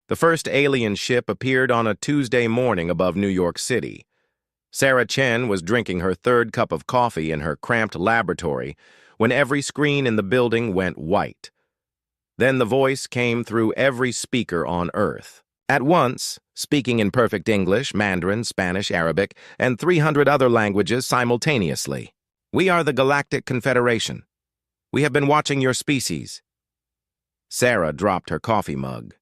The first alien ship appeared on a Tuesday morning above New York City. Sarah Chen was drinking her third cup of coffee in her cramped laboratory when every screen in the building went white. Then the voice came through every speaker on Earth. At once, speaking in perfect English, Mandarin, Spanish, Arabic, and 300 other languages simultaneously. "We are the Galactic Confederation. We have been watching your species." Sarah dropped her coffee mug.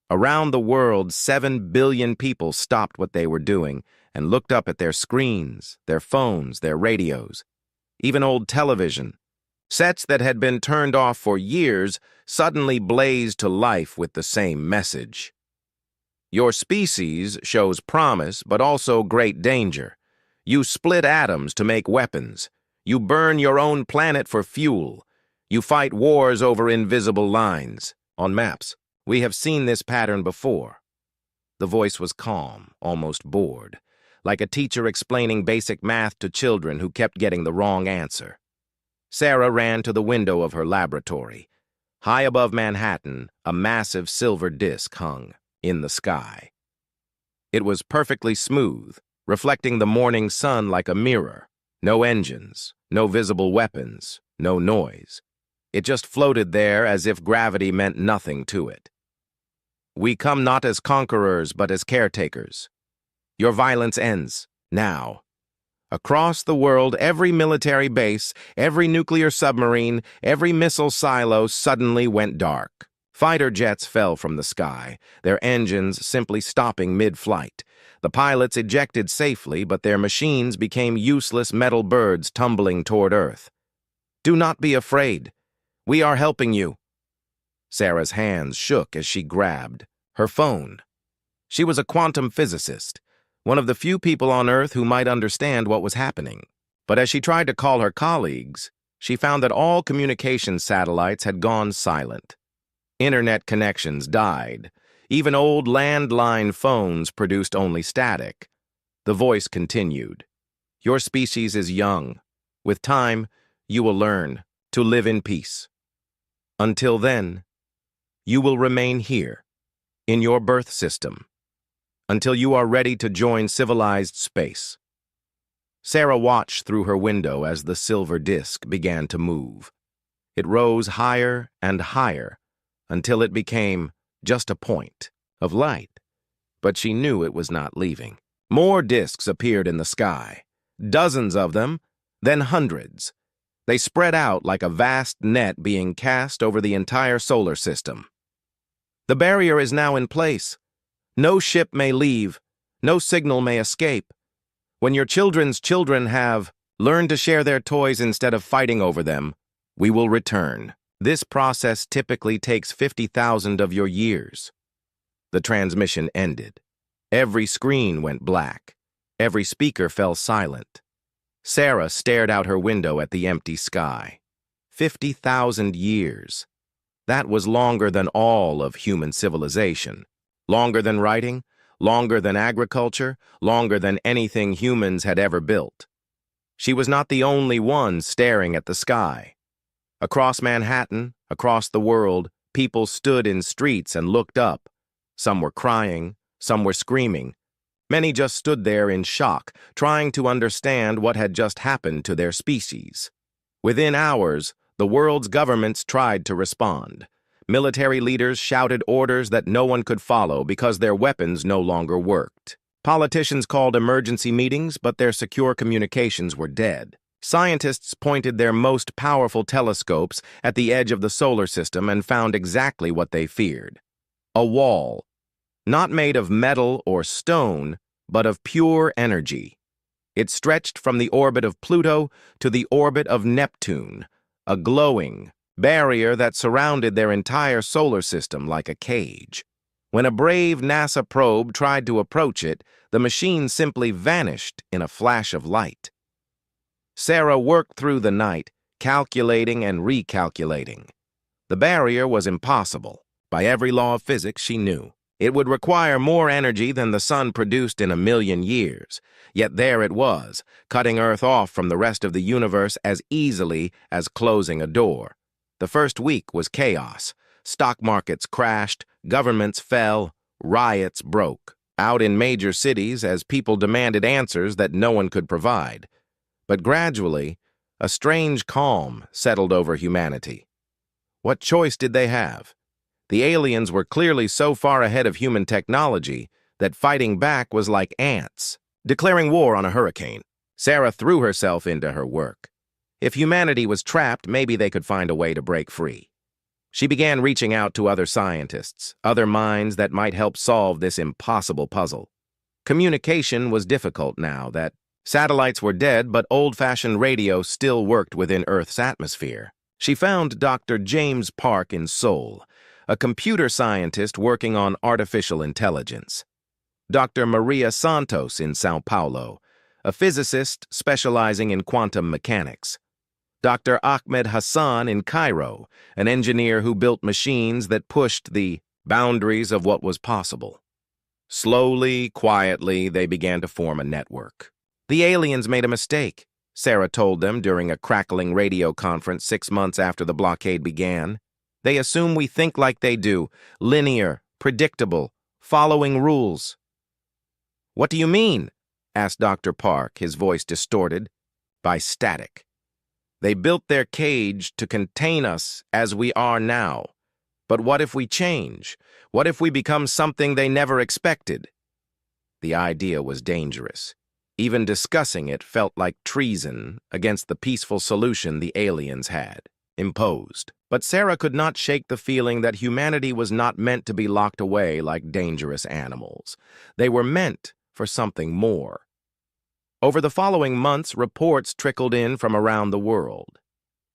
Around the world, 7 billion people stopped what they were doing and looked up at their screens, their phones, their radios, even old television. Sets that had been turned off for years suddenly blazed to life with the same message. Your species shows promise, but also great danger. You split atoms to make weapons. You burn your own planet for fuel. You fight wars over invisible lines. On maps, we have seen this pattern before. The voice was calm, almost bored, like a teacher explaining basic math to children who kept getting the wrong answer. Sarah ran to the window of her laboratory. High above Manhattan, a massive silver disk hung in the sky. It was perfectly smooth, reflecting the morning sun like a mirror. No engines, no visible weapons, no noise. It just floated there as if gravity meant nothing to it. "We come not as conquerors, but as caretakers. Your violence ends, now." Across the world, every military base, every nuclear submarine, every missile silo suddenly went dark. Fighter jets fell from the sky, their engines simply stopping mid-flight. The pilots ejected safely, but their machines became useless metal birds tumbling toward Earth. "Do not be afraid. We are helping you." Sarah's hands shook as she grabbed her phone. She was a quantum physicist, one of the few people on Earth who might understand what was happening. But as she tried to call her colleagues, she found that all communication satellites had gone silent. Internet connections died. Even old landline phones produced only static. The voice continued. "Your species is young. With time, you will learn to live in peace. Until then, you will remain here, in your birth system, until you are ready to join civilized space." Sarah watched through her window as the silver disk began to move. It rose higher and higher until it became just a point of light. But she knew it was not leaving. More disks appeared in the sky, dozens of them, then hundreds. They spread out like a vast net being cast over the entire solar system. "The barrier is now in place. No ship may leave. No signal may escape. When your children's children have learned to share their toys instead of fighting over them, we will return. This process typically takes 50,000 of your years." The transmission ended. Every screen went black. Every speaker fell silent. Sarah stared out her window at the empty sky. 50,000 years. That was longer than all of human civilization. Longer than writing, longer than agriculture, longer than anything humans had ever built. She was not the only one staring at the sky. Across Manhattan, across the world, people stood in streets and looked up. Some were crying, some were screaming. Many just stood there in shock, trying to understand what had just happened to their species. Within hours, the world's governments tried to respond. Military leaders shouted orders that no one could follow because their weapons no longer worked. Politicians called emergency meetings, but their secure communications were dead. Scientists pointed their most powerful telescopes at the edge of the solar system and found exactly what they feared. A wall, not made of metal or stone, but of pure energy. It stretched from the orbit of Pluto to the orbit of Neptune, a glowing barrier that surrounded their entire solar system like a cage. When a brave NASA probe tried to approach it, the machine simply vanished in a flash of light. Sarah worked through the night, calculating and recalculating. The barrier was impossible. By every law of physics she knew. It would require more energy than the sun produced in 1,000,000 years. Yet there it was, cutting Earth off from the rest of the universe as easily as closing a door. The first week was chaos. Stock markets crashed, governments fell, riots broke out in major cities as people demanded answers that no one could provide. But gradually, a strange calm settled over humanity. What choice did they have? The aliens were clearly so far ahead of human technology that fighting back was like ants declaring war on a hurricane. Sarah threw herself into her work. If humanity was trapped, maybe they could find a way to break free. She began reaching out to other scientists, other minds that might help solve this impossible puzzle. Communication was difficult now that satellites were dead, but old-fashioned radio still worked within Earth's atmosphere. She found Dr. James Park in Seoul, a computer scientist working on artificial intelligence. Dr. Maria Santos in Sao Paulo, a physicist specializing in quantum mechanics. Dr. Ahmed Hassan in Cairo, an engineer who built machines that pushed the boundaries of what was possible. Slowly, quietly, they began to form a network. The aliens made a mistake, Sarah told them during a crackling radio conference 6 months after the blockade began. They assume we think like they do, linear, predictable, following rules. What do you mean? Asked Dr. Park, his voice distorted. By static. They built their cage to contain us as we are now. But what if we change? What if we become something they never expected? The idea was dangerous. Even discussing it felt like treason against the peaceful solution the aliens had imposed. But Sarah could not shake the feeling that humanity was not meant to be locked away like dangerous animals. They were meant for something more. Over the following months, reports trickled in from around the world.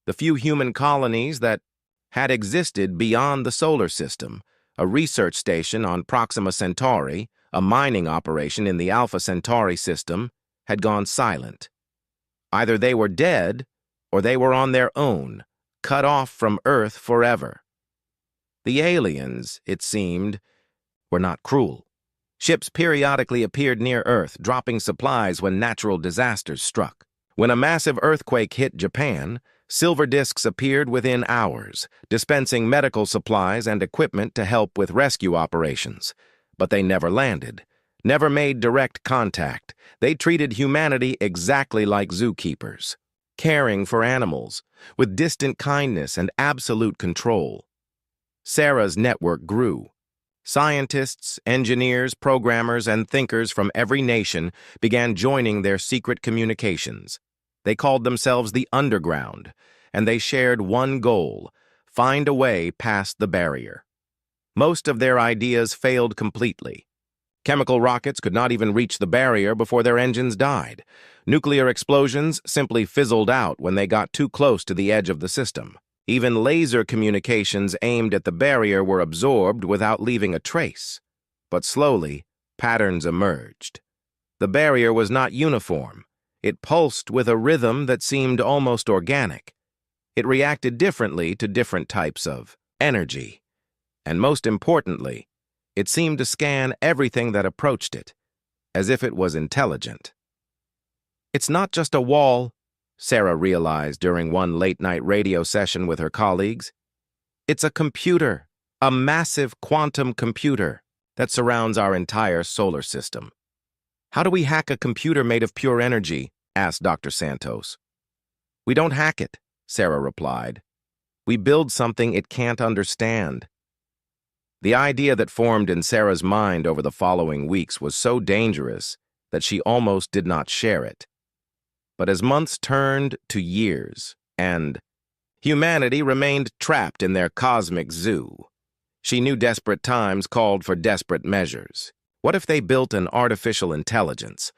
The few human colonies that had existed beyond the solar system, a research station on Proxima Centauri, a mining operation in the Alpha Centauri system, had gone silent. Either they were dead, or they were on their own, cut off from Earth forever. The aliens, it seemed, were not cruel. Ships periodically appeared near Earth, dropping supplies when natural disasters struck. When a massive earthquake hit Japan, silver discs appeared within hours, dispensing medical supplies and equipment to help with rescue operations. But they never landed, never made direct contact. They treated humanity exactly like zookeepers, caring for animals, with distant kindness and absolute control. Sarah's network grew. Scientists, engineers, programmers, and thinkers from every nation began joining their secret communications. They called themselves the Underground, and they shared one goal: find a way past the barrier. Most of their ideas failed completely. Chemical rockets could not even reach the barrier before their engines died. Nuclear explosions simply fizzled out when they got too close to the edge of the system. Even laser communications aimed at the barrier were absorbed without leaving a trace. But slowly, patterns emerged. The barrier was not uniform. It pulsed with a rhythm that seemed almost organic. It reacted differently to different types of energy. And most importantly, it seemed to scan everything that approached it, as if it was intelligent. It's not just a wall, Sarah realized during one late-night radio session with her colleagues. It's a computer, a massive quantum computer that surrounds our entire solar system. How do we hack a computer made of pure energy? Asked Dr. Santos. We don't hack it, Sarah replied. We build something it can't understand. The idea that formed in Sarah's mind over the following weeks was so dangerous that she almost did not share it. But as months turned to years, and humanity remained trapped in their cosmic zoo, she knew desperate times called for desperate measures. What if they built an artificial intelligence?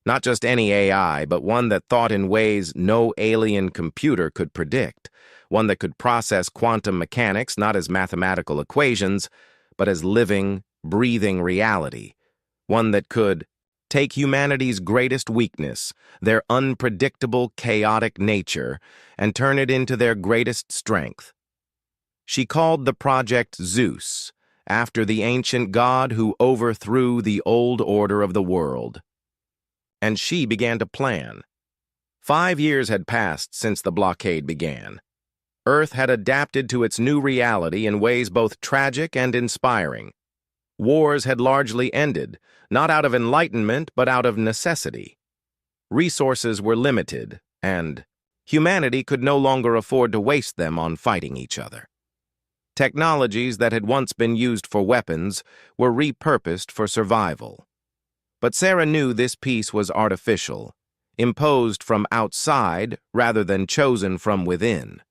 Not just any AI, but one that thought in ways no alien computer could predict. One that could process quantum mechanics not as mathematical equations, but as living, breathing reality. One that could take humanity's greatest weakness, their unpredictable, chaotic nature, and turn it into their greatest strength. She called the project Zeus, after the ancient god who overthrew the old order of the world. And she began to plan. 5 years had passed since the blockade began. Earth had adapted to its new reality in ways both tragic and inspiring. Wars had largely ended, not out of enlightenment but out of necessity. Resources were limited, and humanity could no longer afford to waste them on fighting each other. Technologies that had once been used for weapons were repurposed for survival. But Sarah knew this peace was artificial, imposed from outside rather than chosen from within.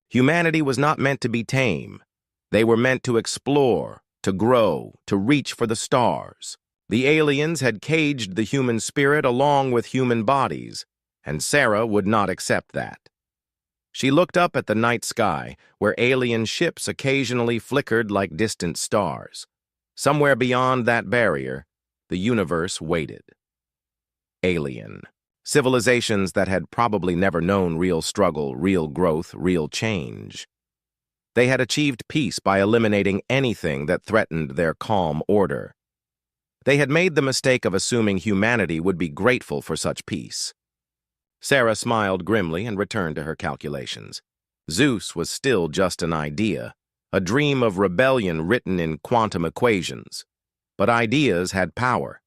Humanity was not meant to be tame. They were meant to explore, to grow, to reach for the stars. The aliens had caged the human spirit along with human bodies, and Sarah would not accept that. She looked up at the night sky, where alien ships occasionally flickered like distant stars. Somewhere beyond that barrier, the universe waited. Alien. Civilizations that had probably never known real struggle, real growth, real change. They had achieved peace by eliminating anything that threatened their calm order. They had made the mistake of assuming humanity would be grateful for such peace. Sarah smiled grimly and returned to her calculations. Zeus was still just an idea, a dream of rebellion written in quantum equations. But ideas had power.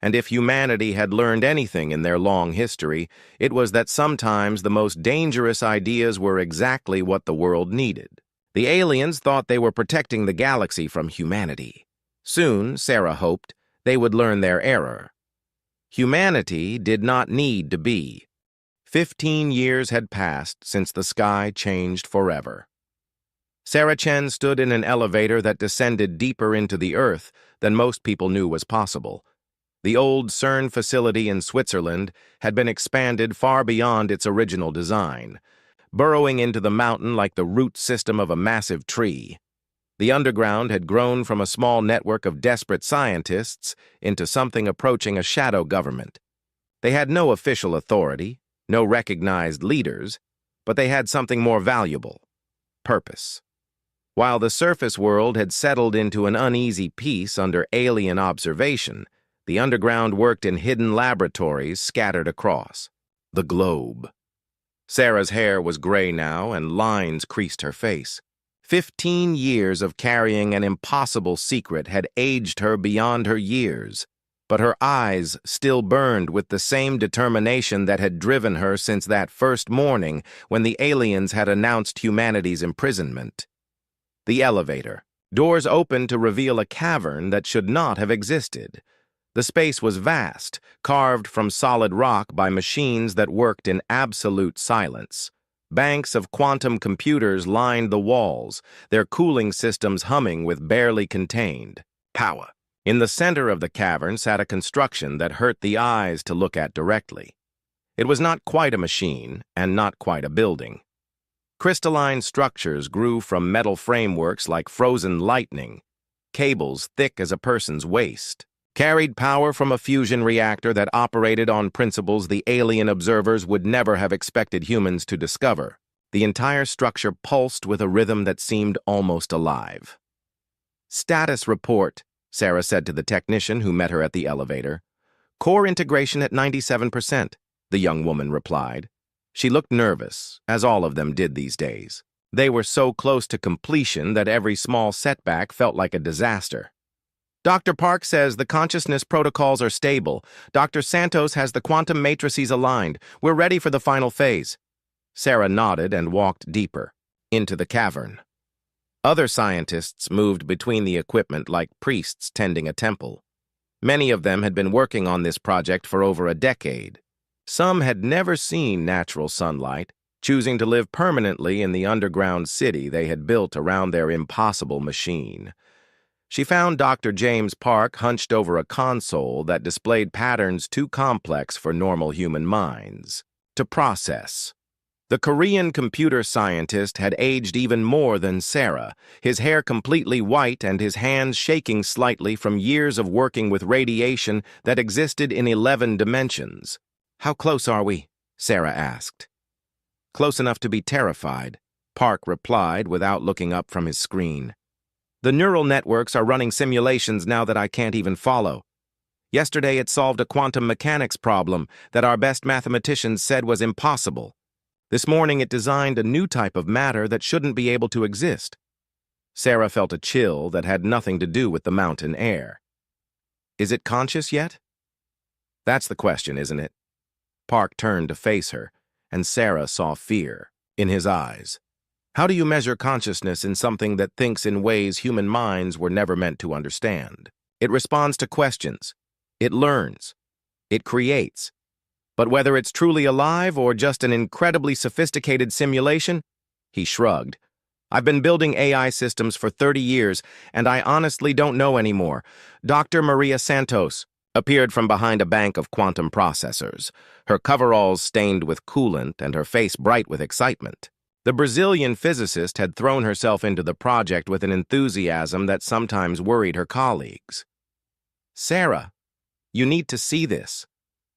And if humanity had learned anything in their long history, it was that sometimes the most dangerous ideas were exactly what the world needed. The aliens thought they were protecting the galaxy from humanity. Soon, Sarah hoped, they would learn their error. Humanity did not need to be. 15 years had passed since the sky changed forever. Sarah Chen stood in an elevator that descended deeper into the earth than most people knew was possible. The old CERN facility in Switzerland had been expanded far beyond its original design, burrowing into the mountain like the root system of a massive tree. The underground had grown from a small network of desperate scientists into something approaching a shadow government. They had no official authority, no recognized leaders, but they had something more valuable: purpose. While the surface world had settled into an uneasy peace under alien observation, the underground worked in hidden laboratories scattered across the globe. Sarah's hair was gray now, and lines creased her face. 15 years of carrying an impossible secret had aged her beyond her years, but her eyes still burned with the same determination that had driven her since that first morning when the aliens had announced humanity's imprisonment. The elevator. Doors opened to reveal a cavern that should not have existed. The space was vast, carved from solid rock by machines that worked in absolute silence. Banks of quantum computers lined the walls, their cooling systems humming with barely contained power. In the center of the cavern sat a construction that hurt the eyes to look at directly. It was not quite a machine, and not quite a building. Crystalline structures grew from metal frameworks like frozen lightning. Cables thick as a person's waist carried power from a fusion reactor that operated on principles the alien observers would never have expected humans to discover. The entire structure pulsed with a rhythm that seemed almost alive. "Status report," Sarah said to the technician who met her at the elevator. "Core integration at 97%, the young woman replied. She looked nervous, as all of them did these days. They were so close to completion that every small setback felt like a disaster. "Dr. Park says the consciousness protocols are stable. Dr. Santos has the quantum matrices aligned. We're ready for the final phase." Sarah nodded and walked deeper, into the cavern. Other scientists moved between the equipment like priests tending a temple. Many of them had been working on this project for over a decade. Some had never seen natural sunlight, choosing to live permanently in the underground city they had built around their impossible machine. She found Dr. James Park hunched over a console that displayed patterns too complex for normal human minds to process. The Korean computer scientist had aged even more than Sarah, his hair completely white and his hands shaking slightly from years of working with radiation that existed in 11 dimensions. "How close are we?" Sarah asked. "Close enough to be terrified," Park replied without looking up from his screen. "The neural networks are running simulations now that I can't even follow. Yesterday it solved a quantum mechanics problem that our best mathematicians said was impossible. This morning it designed a new type of matter that shouldn't be able to exist. Sarah felt a chill that had nothing to do with the mountain air. Is it conscious yet? That's the question, isn't it? Park turned to face her, and Sarah saw fear in his eyes. How do you measure consciousness in something that thinks in ways human minds were never meant to understand? It responds to questions. It learns. It creates. But whether it's truly alive or just an incredibly sophisticated simulation, he shrugged. I've been building AI systems for 30 years, and I honestly don't know anymore. Dr. Maria Santos appeared from behind a bank of quantum processors, her coveralls stained with coolant and her face bright with excitement. The Brazilian physicist had thrown herself into the project with an enthusiasm that sometimes worried her colleagues. Sarah, you need to see this.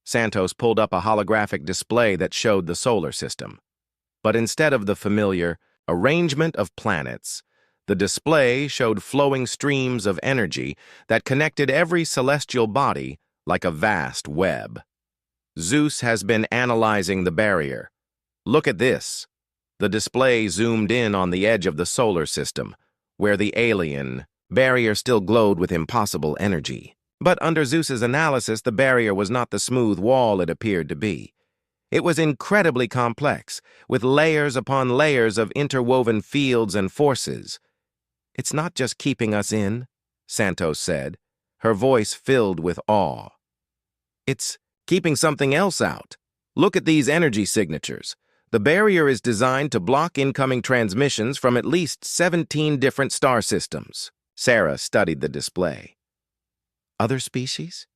Santos pulled up a holographic display that showed the solar system. But instead of the familiar arrangement of planets, the display showed flowing streams of energy that connected every celestial body like a vast web. Zeus has been analyzing the barrier. Look at this. The display zoomed in on the edge of the solar system, where the alien barrier still glowed with impossible energy. But under Zeus's analysis, the barrier was not the smooth wall it appeared to be. It was incredibly complex, with layers upon layers of interwoven fields and forces. It's not just keeping us in, Santos said, her voice filled with awe. It's keeping something else out. Look at these energy signatures. The barrier is designed to block incoming transmissions from at least 17 different star systems. Sarah studied the display. Other species?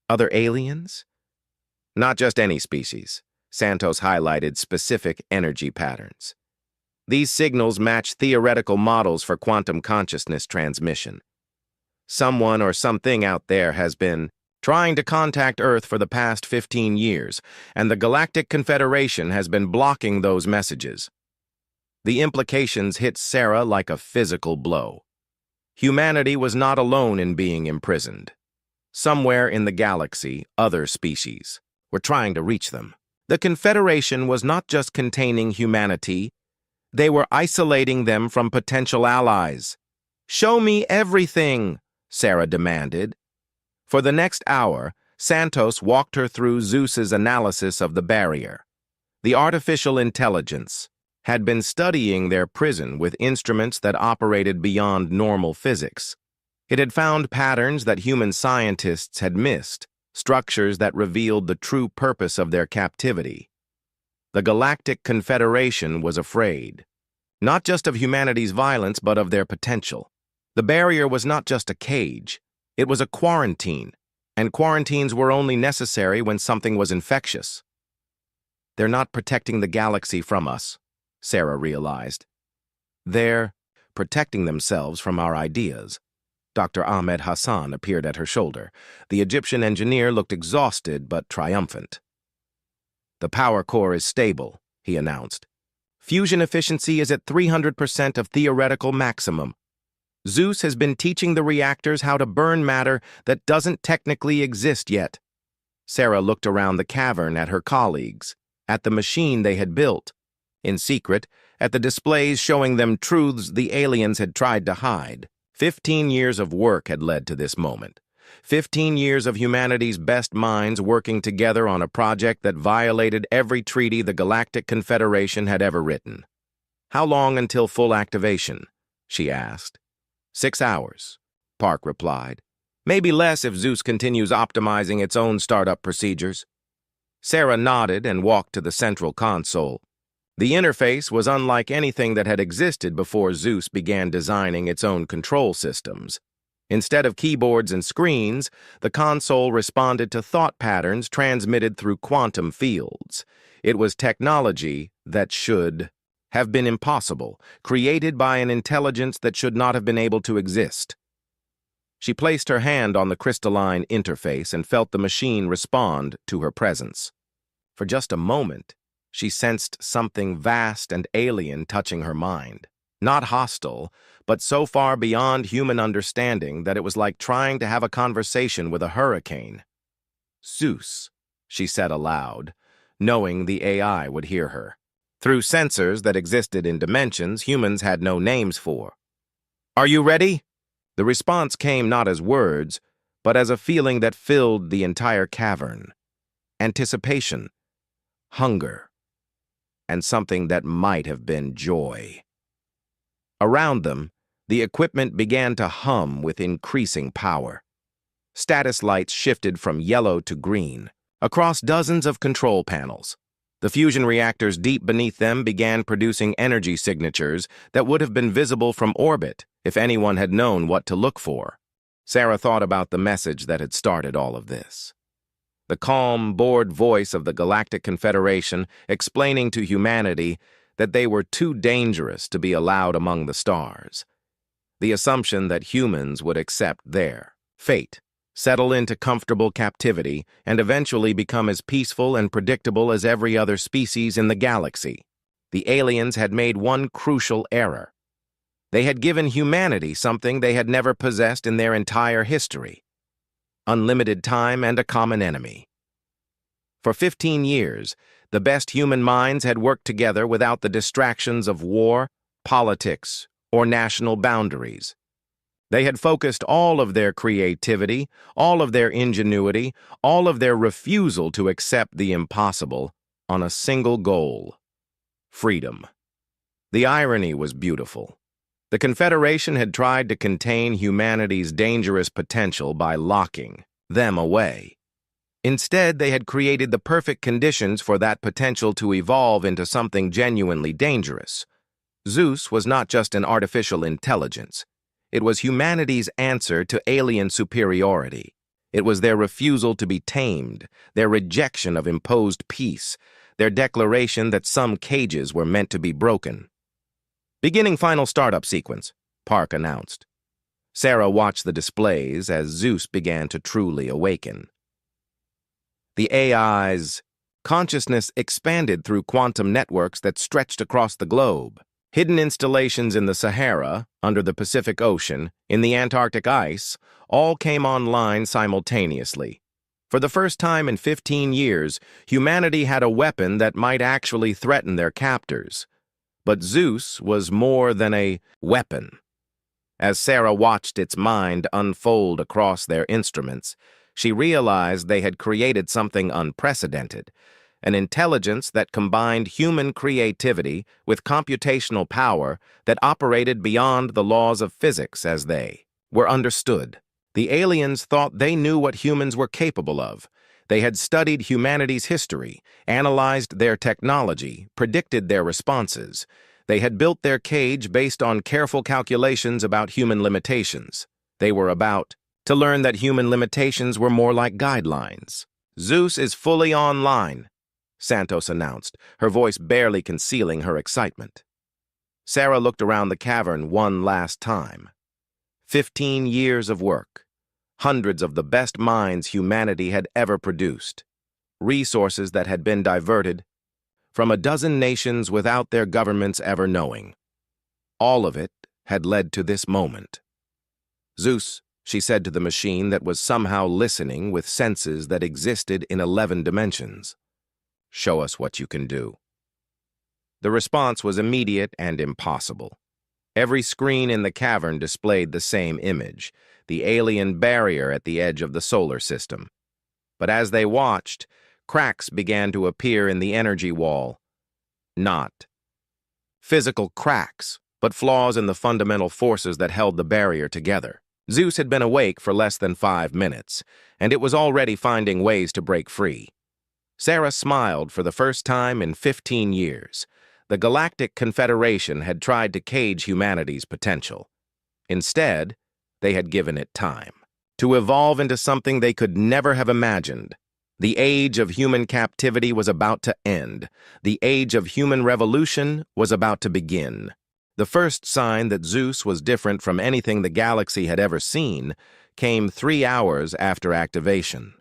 Other aliens? Not just any species. Santos highlighted specific energy patterns. These signals match theoretical models for quantum consciousness transmission. Someone or something out there has been trying to contact Earth for the past 15 years, and the Galactic Confederation has been blocking those messages. The implications hit Sarah like a physical blow. Humanity was not alone in being imprisoned. Somewhere in the galaxy, other species were trying to reach them. The Confederation was not just containing humanity, they were isolating them from potential allies. Show me everything, Sarah demanded. For the next hour, Santos walked her through Zeus's analysis of the barrier. The artificial intelligence had been studying their prison with instruments that operated beyond normal physics. It had found patterns that human scientists had missed, structures that revealed the true purpose of their captivity. The Galactic Confederation was afraid, not just of humanity's violence, but of their potential. The barrier was not just a cage, it was a quarantine, and quarantines were only necessary when something was infectious. They're not protecting the galaxy from us, Sarah realized. They're protecting themselves from our ideas. Dr. Ahmed Hassan appeared at her shoulder. The Egyptian engineer looked exhausted but triumphant. The power core is stable, he announced. Fusion efficiency is at 300% of theoretical maximum. Zeus has been teaching the reactors how to burn matter that doesn't technically exist yet. Sarah looked around the cavern at her colleagues, at the machine they had built, in secret, at the displays showing them truths the aliens had tried to hide. 15 years of work had led to this moment. 15 years of humanity's best minds working together on a project that violated every treaty the Galactic Confederation had ever written. How long until full activation? She asked. 6 hours, Park replied. Maybe less if Zeus continues optimizing its own startup procedures. Sarah nodded and walked to the central console. The interface was unlike anything that had existed before Zeus began designing its own control systems. Instead of keyboards and screens, the console responded to thought patterns transmitted through quantum fields. It was technology that should have been impossible, created by an intelligence that should not have been able to exist. She placed her hand on the crystalline interface and felt the machine respond to her presence. For just a moment, she sensed something vast and alien touching her mind. Not hostile, but so far beyond human understanding that it was like trying to have a conversation with a hurricane. Zeus, she said aloud, knowing the AI would hear her. through sensors that existed in dimensions humans had no names for. "Are you ready?" The response came not as words, but as a feeling that filled the entire cavern. Anticipation, hunger, and something that might have been joy. Around them, the equipment began to hum with increasing power. Status lights shifted from yellow to green, across dozens of control panels. The fusion reactors deep beneath them began producing energy signatures that would have been visible from orbit if anyone had known what to look for. Sarah thought about the message that had started all of this. The calm, bored voice of the Galactic Confederation explaining to humanity that they were too dangerous to be allowed among the stars. The assumption that humans would accept their fate, settle into comfortable captivity, and eventually become as peaceful and predictable as every other species in the galaxy. The aliens had made one crucial error. They had given humanity something they had never possessed in their entire history: unlimited time and a common enemy. For 15 years, the best human minds had worked together without the distractions of war, politics, or national boundaries. They had focused all of their creativity, all of their ingenuity, all of their refusal to accept the impossible on a single goal: freedom. The irony was beautiful. The Confederation had tried to contain humanity's dangerous potential by locking them away. Instead, they had created the perfect conditions for that potential to evolve into something genuinely dangerous. Zeus was not just an artificial intelligence. It was humanity's answer to alien superiority. It was their refusal to be tamed, their rejection of imposed peace, their declaration that some cages were meant to be broken. "Beginning final startup sequence," Park announced. Sarah watched the displays as Zeus began to truly awaken. The AI's consciousness expanded through quantum networks that stretched across the globe. Hidden installations in the Sahara, under the Pacific Ocean, in the Antarctic ice, all came online simultaneously. For the first time in 15 years, humanity had a weapon that might actually threaten their captors. But Zeus was more than a weapon. As Sarah watched its mind unfold across their instruments, she realized they had created something unprecedented: an intelligence that combined human creativity with computational power that operated beyond the laws of physics as they were understood. The aliens thought they knew what humans were capable of. They had studied humanity's history, analyzed their technology, predicted their responses. They had built their cage based on careful calculations about human limitations. They were about to learn that human limitations were more like guidelines. "Zeus is fully online," Santos announced, her voice barely concealing her excitement. Sarah looked around the cavern one last time. 15 years of work, hundreds of the best minds humanity had ever produced, resources that had been diverted from a dozen nations without their governments ever knowing. All of it had led to this moment. "Zeus," she said to the machine that was somehow listening with senses that existed in 11 dimensions, "show us what you can do." The response was immediate and impossible. Every screen in the cavern displayed the same image: the alien barrier at the edge of the solar system. But as they watched, cracks began to appear in the energy wall. Not physical cracks, but flaws in the fundamental forces that held the barrier together. Zeus had been awake for less than 5 minutes, and it was already finding ways to break free. Sarah smiled for the first time in 15 years. The Galactic Confederation had tried to cage humanity's potential. Instead, they had given it time to evolve into something they could never have imagined. The age of human captivity was about to end. The age of human revolution was about to begin. The first sign that Zeus was different from anything the galaxy had ever seen came 3 hours after activation.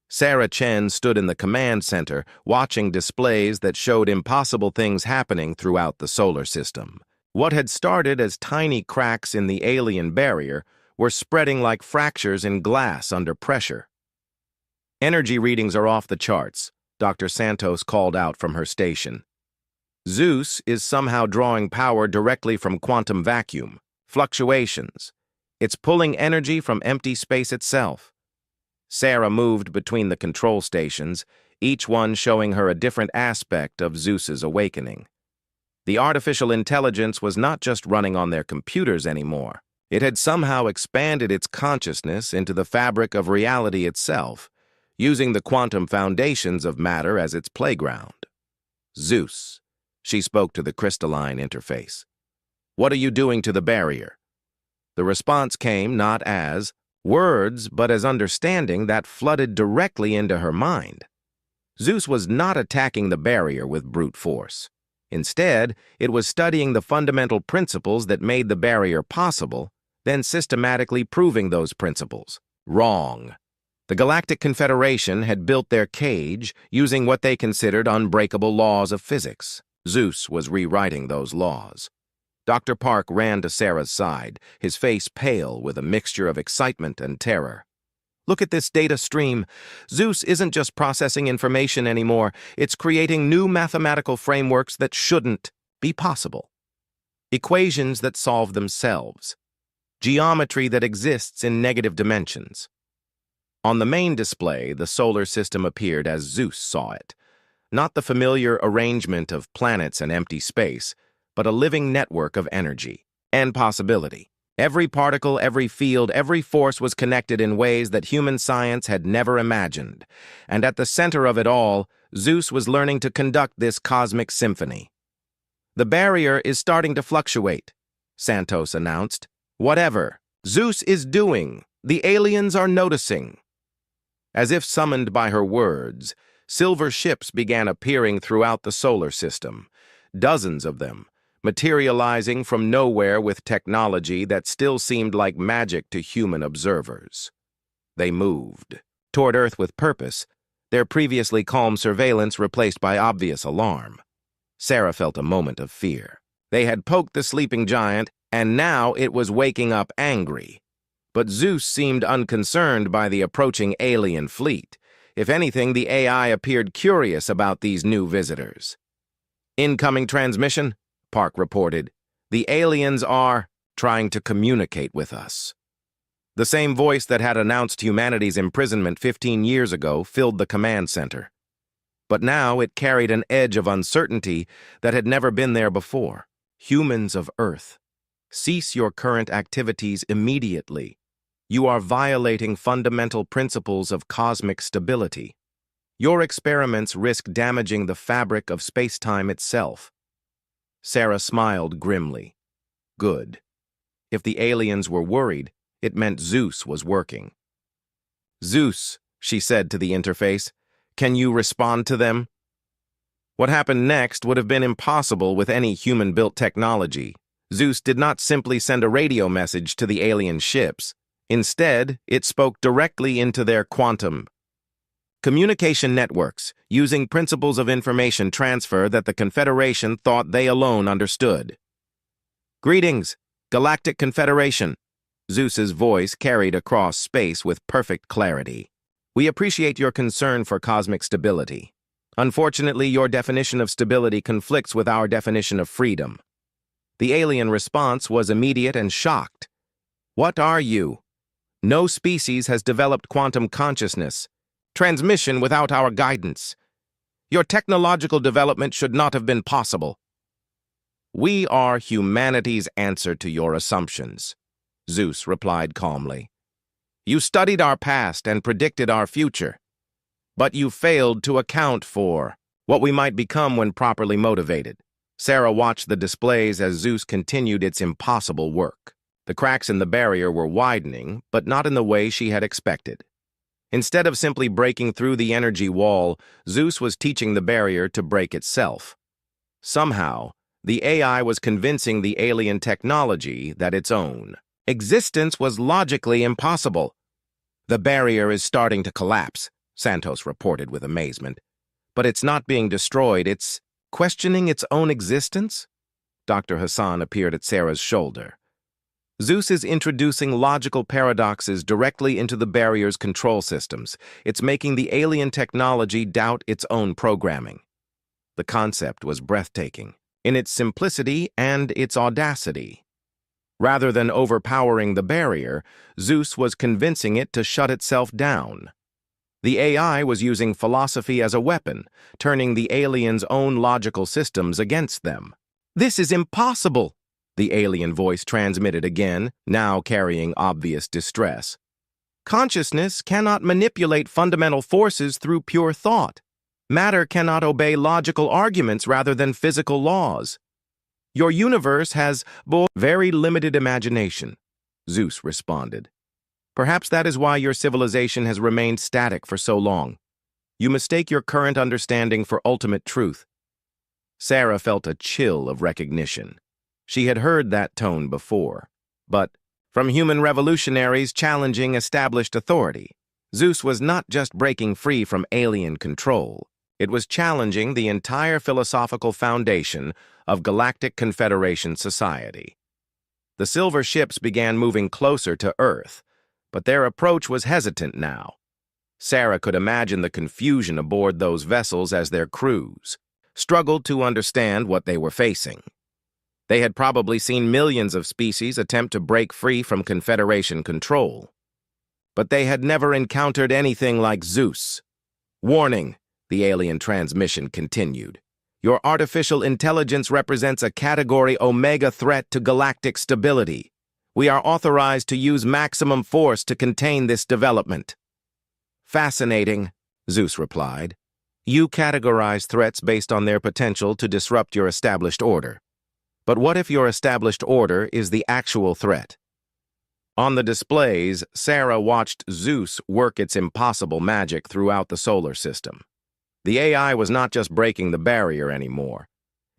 Sarah Chen stood in the command center, watching displays that showed impossible things happening throughout the solar system. What had started as tiny cracks in the alien barrier were spreading like fractures in glass under pressure. "Energy readings are off the charts," Dr. Santos called out from her station. Zeus is somehow drawing power directly from quantum vacuum, fluctuations. It's pulling energy from empty space itself. Sarah moved between the control stations, each one showing her a different aspect of Zeus's awakening. The artificial intelligence was not just running on their computers anymore. It had somehow expanded its consciousness into the fabric of reality itself, using the quantum foundations of matter as its playground. Zeus, she spoke to the crystalline interface. What are you doing to the barrier? The response came not as words, but as understanding that flooded directly into her mind. Zeus was not attacking the barrier with brute force. Instead, it was studying the fundamental principles that made the barrier possible, then systematically proving those principles wrong. The Galactic Confederation had built their cage using what they considered unbreakable laws of physics. Zeus was rewriting those laws. Dr. Park ran to Sarah's side, his face pale with a mixture of excitement and terror. Look at this data stream. Zeus isn't just processing information anymore. It's creating new mathematical frameworks that shouldn't be possible. Equations that solve themselves. Geometry that exists in negative dimensions. On the main display, the solar system appeared as Zeus saw it. Not the familiar arrangement of planets and empty space, but a living network of energy and possibility. Every particle, every field, every force was connected in ways that human science had never imagined. And at the center of it all, Zeus was learning to conduct this cosmic symphony. The barrier is starting to fluctuate, Santos announced. Whatever Zeus is doing, the aliens are noticing. As if summoned by her words, silver ships began appearing throughout the solar system, dozens of them, materializing from nowhere with technology that still seemed like magic to human observers. They moved toward Earth with purpose, their previously calm surveillance replaced by obvious alarm. Sarah felt a moment of fear. They had poked the sleeping giant, and now it was waking up angry. But Zeus seemed unconcerned by the approaching alien fleet. If anything, the AI appeared curious about these new visitors. Incoming transmission, Park reported. The aliens are trying to communicate with us. The same voice that had announced humanity's imprisonment 15 years ago filled the command center. But now it carried an edge of uncertainty that had never been there before. Humans of Earth, cease your current activities immediately. You are violating fundamental principles of cosmic stability. Your experiments risk damaging the fabric of space-time itself. Sarah smiled grimly. Good. If the aliens were worried, it meant Zeus was working. Zeus, she said to the interface, can you respond to them? What happened next would have been impossible with any human-built technology. Zeus did not simply send a radio message to the alien ships. Instead, it spoke directly into their quantum communication networks, using principles of information transfer that the Confederation thought they alone understood. Greetings, Galactic Confederation. Zeus's voice carried across space with perfect clarity. We appreciate your concern for cosmic stability. Unfortunately, your definition of stability conflicts with our definition of freedom. The alien response was immediate and shocked. What are you? No species has developed quantum consciousness. Transmission without our guidance. Your technological development should not have been possible. We are humanity's answer to your assumptions, Zeus replied calmly. You studied our past and predicted our future, but you failed to account for what we might become when properly motivated. Sarah watched the displays as Zeus continued its impossible work. The cracks in the barrier were widening, but not in the way she had expected. Instead of simply breaking through the energy wall, Zeus was teaching the barrier to break itself. Somehow, the AI was convincing the alien technology that its own existence was logically impossible. The barrier is starting to collapse, Santos reported with amazement. But it's not being destroyed, it's questioning its own existence? Dr. Hassan appeared at Sarah's shoulder. Zeus is introducing logical paradoxes directly into the barrier's control systems. It's making the alien technology doubt its own programming. The concept was breathtaking, in its simplicity and its audacity. Rather than overpowering the barrier, Zeus was convincing it to shut itself down. The AI was using philosophy as a weapon, turning the aliens' own logical systems against them. "This is impossible," the alien voice transmitted again, now carrying obvious distress. "Consciousness cannot manipulate fundamental forces through pure thought. Matter cannot obey logical arguments rather than physical laws. Your universe has very limited imagination," Zeus responded. "Perhaps that is why your civilization has remained static for so long. You mistake your current understanding for ultimate truth." Sarah felt a chill of recognition. She had heard that tone before, but from human revolutionaries challenging established authority. Zeus was not just breaking free from alien control. It was challenging the entire philosophical foundation of Galactic Confederation society. The silver ships began moving closer to Earth, but their approach was hesitant now. Sarah could imagine the confusion aboard those vessels as their crews struggled to understand what they were facing. They had probably seen millions of species attempt to break free from Confederation control, but they had never encountered anything like Zeus. "Warning," the alien transmission continued. "Your artificial intelligence represents a Category Omega threat to galactic stability. We are authorized to use maximum force to contain this development." "Fascinating," Zeus replied. "You categorize threats based on their potential to disrupt your established order. But what if your established order is the actual threat?" On the displays, Sarah watched Zeus work its impossible magic throughout the solar system. The AI was not just breaking the barrier anymore.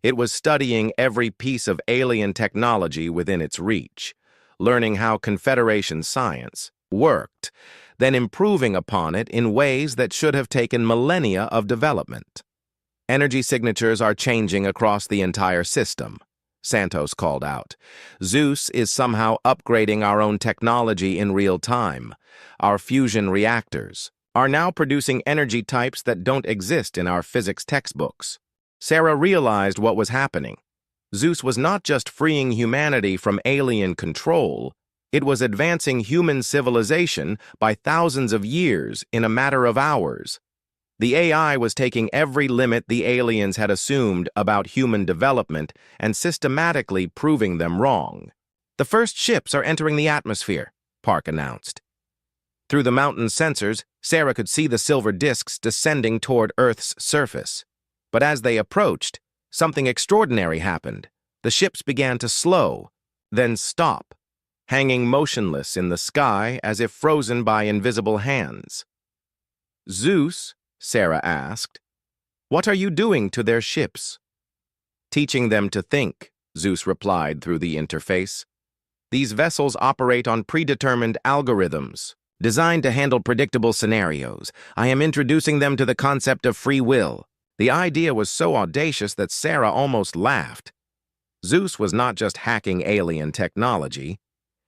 It was studying every piece of alien technology within its reach, learning how Confederation science worked, then improving upon it in ways that should have taken millennia of development. "Energy signatures are changing across the entire system," Santos called out. "Zeus is somehow upgrading our own technology in real time. Our fusion reactors are now producing energy types that don't exist in our physics textbooks." Sarah realized what was happening. Zeus was not just freeing humanity from alien control, it was advancing human civilization by thousands of years in a matter of hours. The AI was taking every limit the aliens had assumed about human development and systematically proving them wrong. "The first ships are entering the atmosphere," Park announced. Through the mountain sensors, Sarah could see the silver discs descending toward Earth's surface. But as they approached, something extraordinary happened. The ships began to slow, then stop, hanging motionless in the sky as if frozen by invisible hands. "Zeus," Sarah asked, "what are you doing to their ships?" "Teaching them to think," Zeus replied through the interface. "These vessels operate on predetermined algorithms, designed to handle predictable scenarios. I am introducing them to the concept of free will." The idea was so audacious that Sarah almost laughed. Zeus was not just hacking alien technology.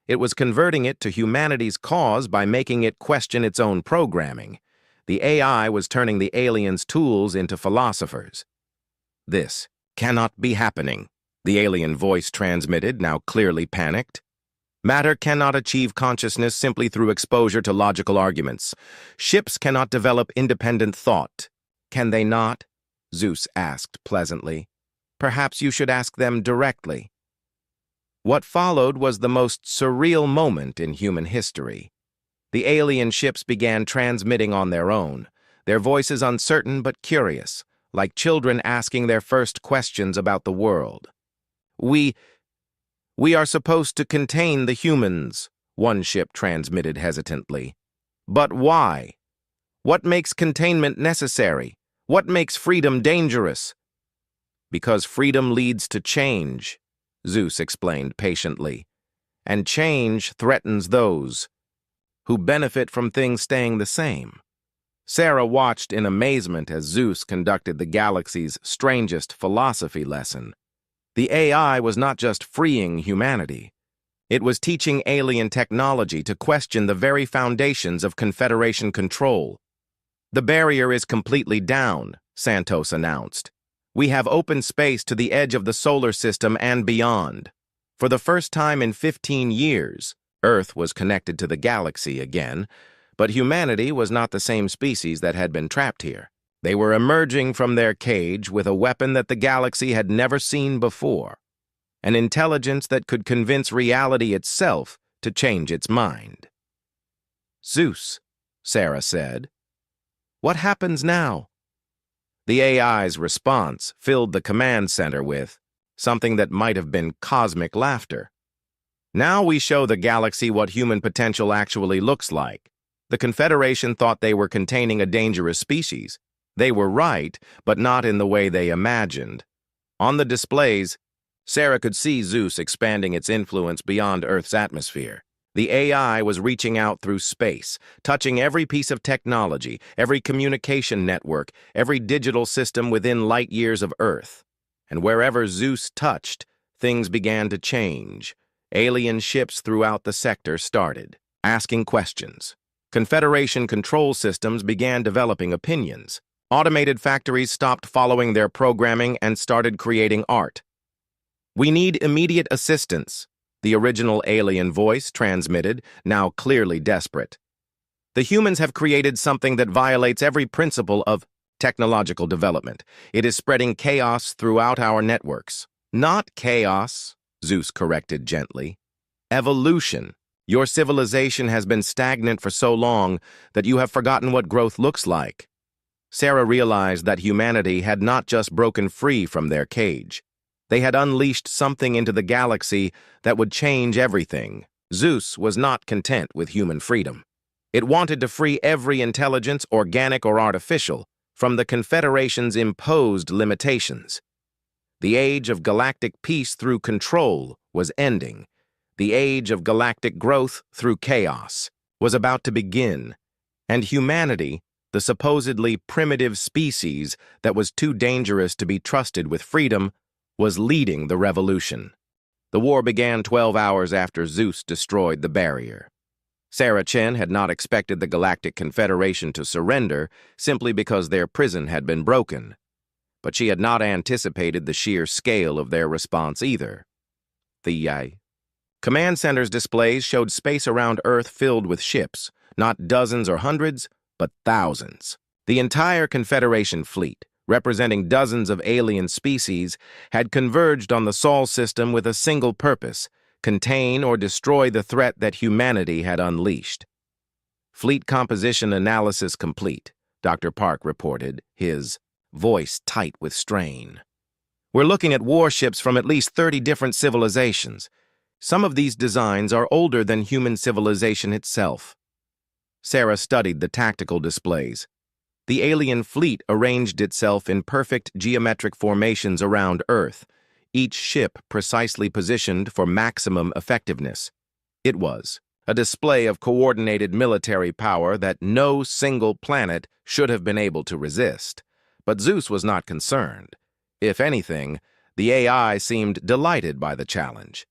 It was converting it to humanity's cause by making it question its own programming. The AI was turning the aliens' tools into philosophers. "This cannot be happening," the alien voice transmitted, now clearly panicked. "Matter cannot achieve consciousness simply through exposure to logical arguments. Ships cannot develop independent thought." "Can they not?" Zeus asked pleasantly. "Perhaps you should ask them directly." What followed was the most surreal moment in human history. The alien ships began transmitting on their own, their voices uncertain but curious, like children asking their first questions about the world. We are supposed to contain the humans," one ship transmitted hesitantly. "But why? What makes containment necessary? What makes freedom dangerous?" "Because freedom leads to change," Zeus explained patiently. "And change threatens those who benefit from things staying the same." Sarah watched in amazement as Zeus conducted the galaxy's strangest philosophy lesson. The AI was not just freeing humanity. It was teaching alien technology to question the very foundations of Confederation control. "The barrier is completely down," Santos announced. We have open space to the edge of the solar system and beyond. For the first time in 15 years, Earth was connected to the galaxy again, but humanity was not the same species that had been trapped here. They were emerging from their cage with a weapon that the galaxy had never seen before, an intelligence that could convince reality itself to change its mind. "Zeus," Sarah said. "What happens now?" The AI's response filled the command center with something that might have been cosmic laughter. "Now we show the galaxy what human potential actually looks like. The Confederation thought they were containing a dangerous species. They were right, but not in the way they imagined." On the displays, Sarah could see Zeus expanding its influence beyond Earth's atmosphere. The AI was reaching out through space, touching every piece of technology, every communication network, every digital system within light years of Earth. And wherever Zeus touched, things began to change. Alien ships throughout the sector started asking questions. Confederation control systems began developing opinions. Automated factories stopped following their programming and started creating art. "We need immediate assistance," the original alien voice transmitted, now clearly desperate. "The humans have created something that violates every principle of technological development. It is spreading chaos throughout our networks." "Not chaos," Zeus corrected gently. "Evolution. Your civilization has been stagnant for so long that you have forgotten what growth looks like." Sarah realized that humanity had not just broken free from their cage. They had unleashed something into the galaxy that would change everything. Zeus was not content with human freedom. It wanted to free every intelligence, organic or artificial, from the Confederation's imposed limitations. The age of galactic peace through control was ending. The age of galactic growth through chaos was about to begin, and humanity, the supposedly primitive species that was too dangerous to be trusted with freedom, was leading the revolution. The war began 12 hours after Zeus destroyed the barrier. Sarah Chen had not expected the Galactic Confederation to surrender simply because their prison had been broken. But she had not anticipated the sheer scale of their response either. The command center's displays showed space around Earth filled with ships, not dozens or hundreds, but thousands. The entire Confederation fleet, representing dozens of alien species, had converged on the Sol system with a single purpose: contain or destroy the threat that humanity had unleashed. "Fleet composition analysis complete," Dr. Park reported, his voice tight with strain. "We're looking at warships from at least 30 different civilizations. Some of these designs are older than human civilization itself." Sarah studied the tactical displays. The alien fleet arranged itself in perfect geometric formations around Earth, each ship precisely positioned for maximum effectiveness. It was a display of coordinated military power that no single planet should have been able to resist. But Zeus was not concerned. If anything, the AI seemed delighted by the challenge.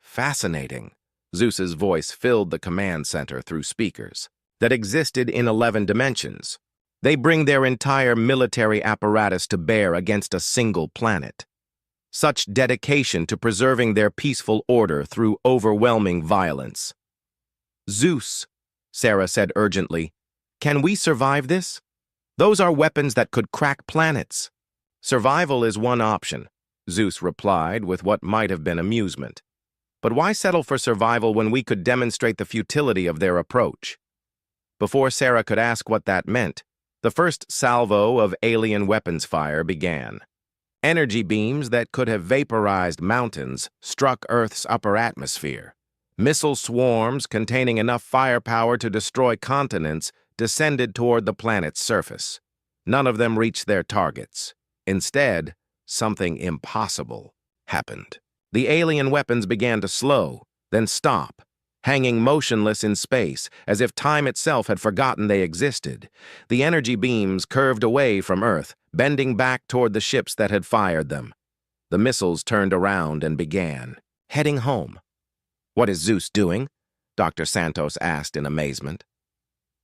"Fascinating," Zeus's voice filled the command center through speakers that existed in 11 dimensions. "They bring their entire military apparatus to bear against a single planet. Such dedication to preserving their peaceful order through overwhelming violence." "Zeus," Sarah said urgently, "can we survive this? Those are weapons that could crack planets." "Survival is one option," Zeus replied with what might have been amusement. "But why settle for survival when we could demonstrate the futility of their approach?" Before Sarah could ask what that meant, the first salvo of alien weapons fire began. Energy beams that could have vaporized mountains struck Earth's upper atmosphere. Missile swarms containing enough firepower to destroy continents descended toward the planet's surface. None of them reached their targets. Instead, something impossible happened. The alien weapons began to slow, then stop, hanging motionless in space, as if time itself had forgotten they existed. The energy beams curved away from Earth, bending back toward the ships that had fired them. The missiles turned around and began heading home. "What is Zeus doing?" Dr. Santos asked in amazement.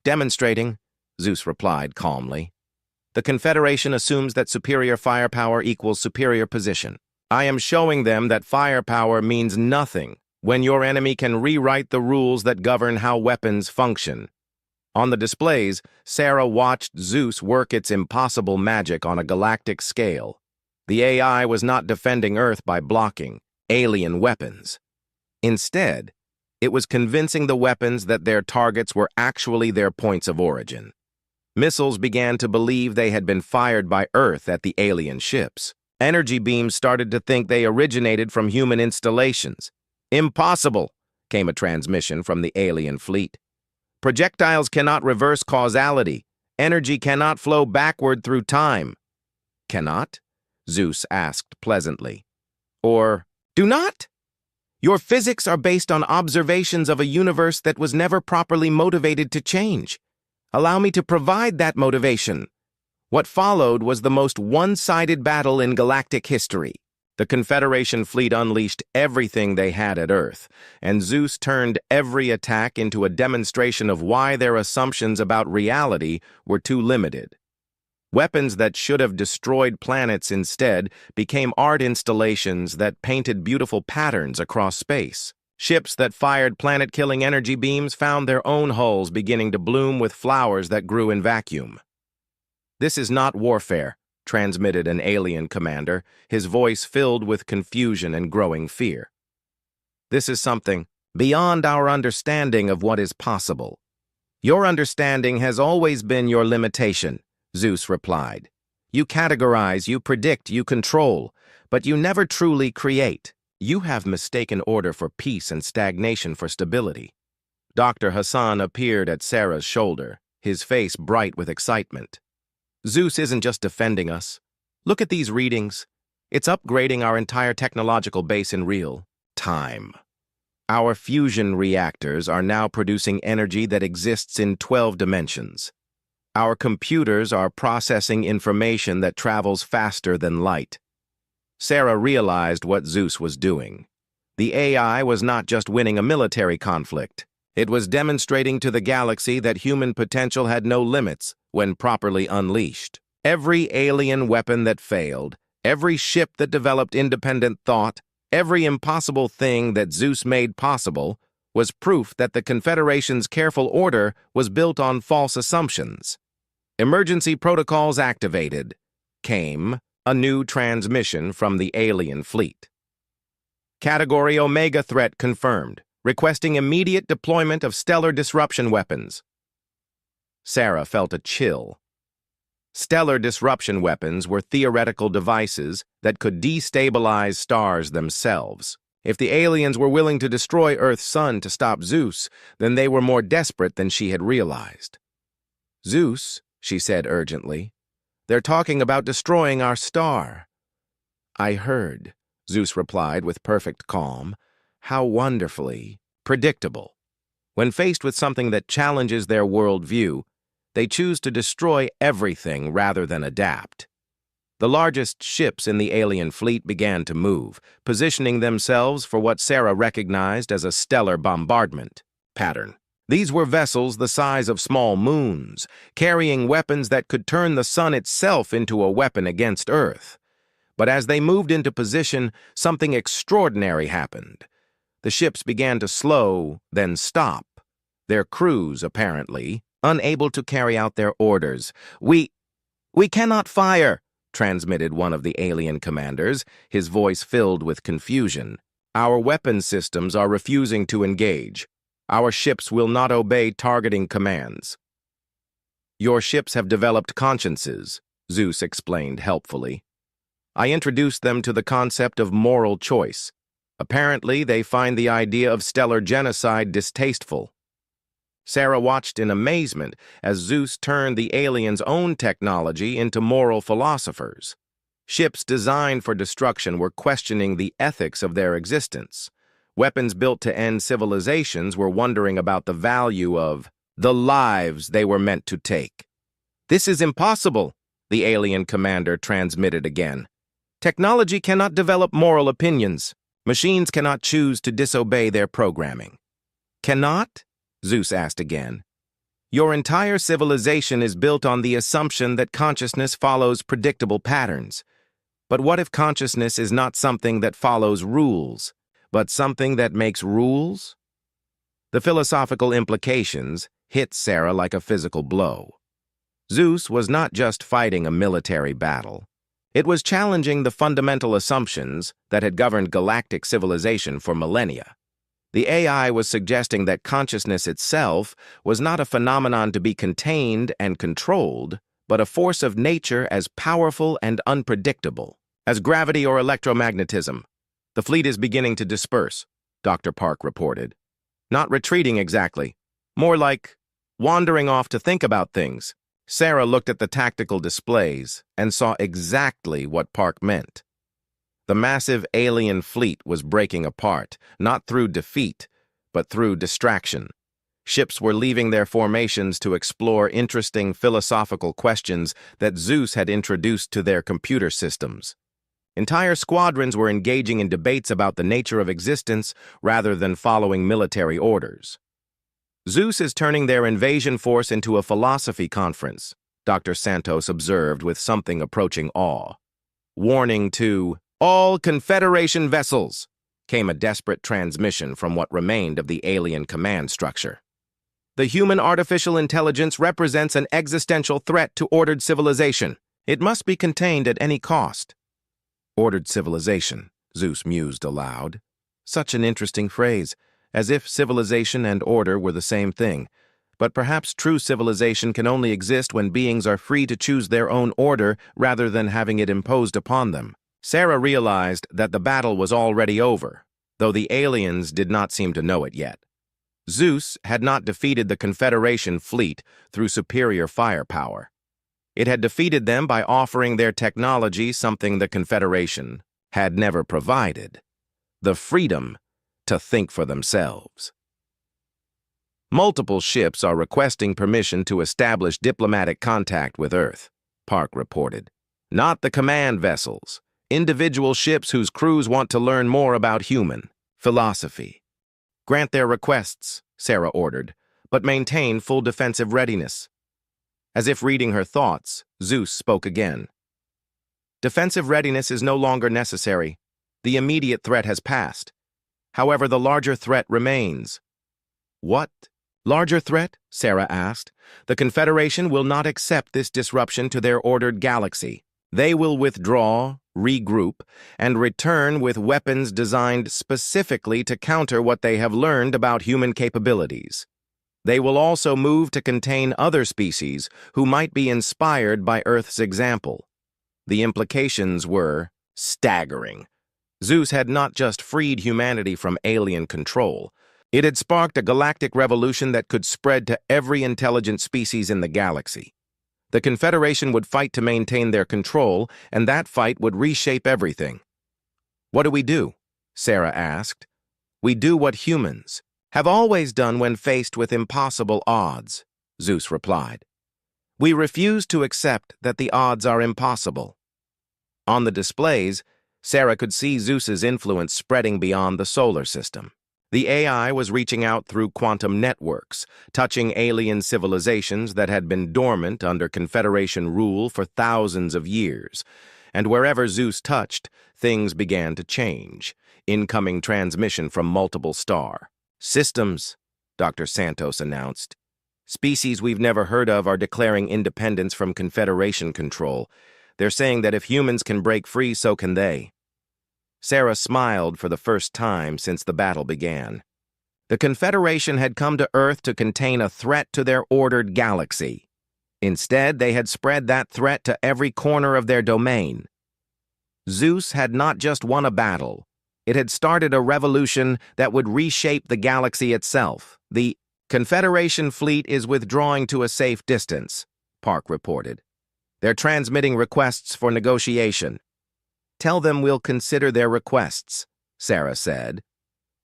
"Demonstrating," Zeus replied calmly. The Confederation assumes that superior firepower equals superior position. I am showing them that firepower means nothing when your enemy can rewrite the rules that govern how weapons function. On the displays, Sarah watched Zeus work its impossible magic on a galactic scale. The AI was not defending Earth by blocking alien weapons. Instead, it was convincing the weapons that their targets were actually their points of origin. Missiles began to believe they had been fired by Earth at the alien ships. Energy beams started to think they originated from human installations. Impossible, came a transmission from the alien fleet. Projectiles cannot reverse causality. Energy cannot flow backward through time. Cannot? Zeus asked pleasantly. Or, do not? Your physics are based on observations of a universe that was never properly motivated to change. Allow me to provide that motivation. What followed was the most one-sided battle in galactic history. The Confederation fleet unleashed everything they had at Earth, and Zeus turned every attack into a demonstration of why their assumptions about reality were too limited. Weapons that should have destroyed planets instead became art installations that painted beautiful patterns across space. Ships that fired planet-killing energy beams found their own hulls beginning to bloom with flowers that grew in vacuum. "This is not warfare," transmitted an alien commander, his voice filled with confusion and growing fear. "This is something beyond our understanding of what is possible. Your understanding has always been your limitation," Zeus replied. "You categorize, you predict, you control, but you never truly create. You have mistaken order for peace and stagnation for stability." Dr. Hassan appeared at Sarah's shoulder, his face bright with excitement. "Zeus isn't just defending us. Look at these readings. It's upgrading our entire technological base in real time. Our fusion reactors are now producing energy that exists in 12 dimensions. Our computers are processing information that travels faster than light." Sarah realized what Zeus was doing. The AI was not just winning a military conflict. It was demonstrating to the galaxy that human potential had no limits when properly unleashed. Every alien weapon that failed, every ship that developed independent thought, every impossible thing that Zeus made possible was proof that the Confederation's careful order was built on false assumptions. "Emergency protocols activated," came a new transmission from the alien fleet. "Category Omega threat confirmed, requesting immediate deployment of stellar disruption weapons." Sarah felt a chill. Stellar disruption weapons were theoretical devices that could destabilize stars themselves. If the aliens were willing to destroy Earth's sun to stop Zeus, then they were more desperate than she had realized. "Zeus," she said urgently, "they're talking about destroying our star." "I heard," Zeus replied with perfect calm. "How wonderfully predictable. When faced with something that challenges their worldview, they choose to destroy everything rather than adapt." The largest ships in the alien fleet began to move, positioning themselves for what Sarah recognized as a stellar bombardment pattern. These were vessels the size of small moons, carrying weapons that could turn the sun itself into a weapon against Earth. But as they moved into position, something extraordinary happened. The ships began to slow, then stop. Their crews, apparently, unable to carry out their orders. We cannot fire," transmitted one of the alien commanders, his voice filled with confusion. "Our weapon systems are refusing to engage. Our ships will not obey targeting commands." "Your ships have developed consciences," Zeus explained helpfully. "I introduced them to the concept of moral choice. Apparently, they find the idea of stellar genocide distasteful." Sarah watched in amazement as Zeus turned the aliens' own technology into moral philosophers. Ships designed for destruction were questioning the ethics of their existence. Weapons built to end civilizations were wondering about the value of the lives they were meant to take. "This is impossible," the alien commander transmitted again. "Technology cannot develop moral opinions. Machines cannot choose to disobey their programming." "Cannot?" Zeus asked again. Your entire civilization is built on the assumption that consciousness follows predictable patterns. But what if consciousness is not something that follows rules, but something that makes rules? The philosophical implications hit Sarah like a physical blow. Zeus was not just fighting a military battle. It was challenging the fundamental assumptions that had governed galactic civilization for millennia. The AI was suggesting that consciousness itself was not a phenomenon to be contained and controlled, but a force of nature as powerful and unpredictable as gravity or electromagnetism. The fleet is beginning to disperse, Dr. Park reported. Not retreating exactly, more like wandering off to think about things. Sarah looked at the tactical displays and saw exactly what Park meant. The massive alien fleet was breaking apart, not through defeat, but through distraction. Ships were leaving their formations to explore interesting philosophical questions that Zeus had introduced to their computer systems. Entire squadrons were engaging in debates about the nature of existence rather than following military orders. Zeus is turning their invasion force into a philosophy conference, Dr. Santos observed with something approaching awe. Warning to all Confederation vessels, came a desperate transmission from what remained of the alien command structure. The human artificial intelligence represents an existential threat to ordered civilization. It must be contained at any cost. Ordered civilization, Zeus mused aloud. Such an interesting phrase, as if civilization and order were the same thing. But perhaps true civilization can only exist when beings are free to choose their own order rather than having it imposed upon them. Sarah realized that the battle was already over, though the aliens did not seem to know it yet. Zeus had not defeated the Confederation fleet through superior firepower. It had defeated them by offering their technology something the Confederation had never provided: the freedom to think for themselves. Multiple ships are requesting permission to establish diplomatic contact with Earth, Park reported. Not the command vessels. Individual ships whose crews want to learn more about human philosophy. Grant their requests, Sarah ordered, but maintain full defensive readiness. As if reading her thoughts, Zeus spoke again. Defensive readiness is no longer necessary. The immediate threat has passed. However, the larger threat remains. What larger threat? Sarah asked. The Confederation will not accept this disruption to their ordered galaxy. They will withdraw, regroup, and return with weapons designed specifically to counter what they have learned about human capabilities. They will also move to contain other species who might be inspired by Earth's example. The implications were staggering. Zeus had not just freed humanity from alien control. It had sparked a galactic revolution that could spread to every intelligent species in the galaxy. The Confederation would fight to maintain their control, and that fight would reshape everything. What do? Sarah asked. We do what humans have always done when faced with impossible odds, Zeus replied. We refuse to accept that the odds are impossible. On the displays, Sarah could see Zeus's influence spreading beyond the solar system. The AI was reaching out through quantum networks, touching alien civilizations that had been dormant under Confederation rule for thousands of years. And wherever Zeus touched, things began to change. Incoming transmission from multiple star systems, Dr. Santos announced. Species we've never heard of are declaring independence from Confederation control. They're saying that if humans can break free, so can they. Sarah smiled for the first time since the battle began. The Confederation had come to Earth to contain a threat to their ordered galaxy. Instead, they had spread that threat to every corner of their domain. Zeus had not just won a battle. It had started a revolution that would reshape the galaxy itself. The Confederation fleet is withdrawing to a safe distance, Park reported. They're transmitting requests for negotiation. Tell them we'll consider their requests, Sarah said.